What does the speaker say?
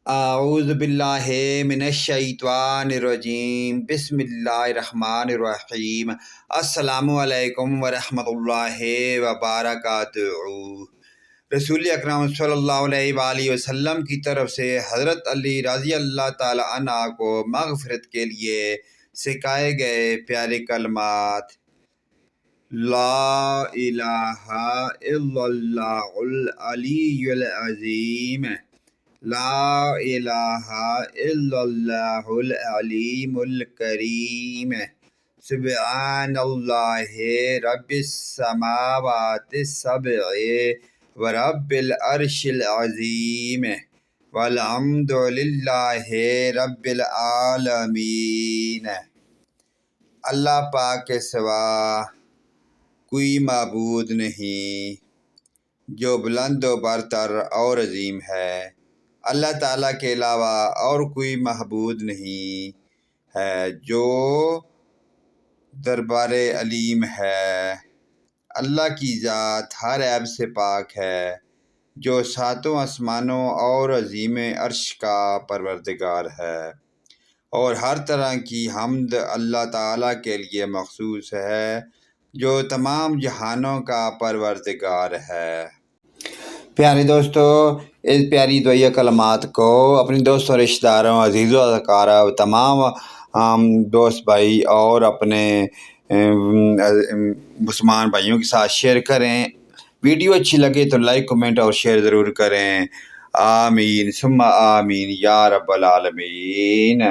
اعوذ باللہ من الشیطان الرجیم بسم اللہ الرحمن الرحیم السلام علیکم ورحمۃ اللہ وبرکاتہ۔ رسول اکرم صلی اللہ علیہ وآلہ وسلم کی طرف سے حضرت علی رضی اللہ تعالی عنہ کو مغفرت کے لیے سکھائے گئے پیارے کلمات: لا الہ الا اللہ العلی العظیم، لا الہ الا اللہ العلیم الکریم، سبحان اللہ رب السماوات السبع ورب العرش العظیم، والحمد للہ رب العالمین۔ اللہ پاک کے سوا کوئی معبود نہیں جو بلند و برتر اور عظیم ہے۔ اللہ تعالیٰ کے علاوہ اور کوئی معبود نہیں ہے جو دربار علیم ہے۔ اللہ کی ذات ہر عیب سے پاک ہے، جو ساتوں آسمانوں اور عظیم عرش کا پروردگار ہے، اور ہر طرح کی حمد اللہ تعالیٰ کے لیے مخصوص ہے جو تمام جہانوں کا پروردگار ہے۔ پیارے دوستو، اس پیاری دعائیہ کلمات کو اپنے دوستوں، رشتہ داروں، عزیز و اذکارہ، تمام دوست بھائی اور اپنے مسلمان بھائیوں کے ساتھ شیئر کریں۔ ویڈیو اچھی لگے تو لائک، کمنٹ اور شیئر ضرور کریں۔ آمین ثم آمین یا رب العالمین۔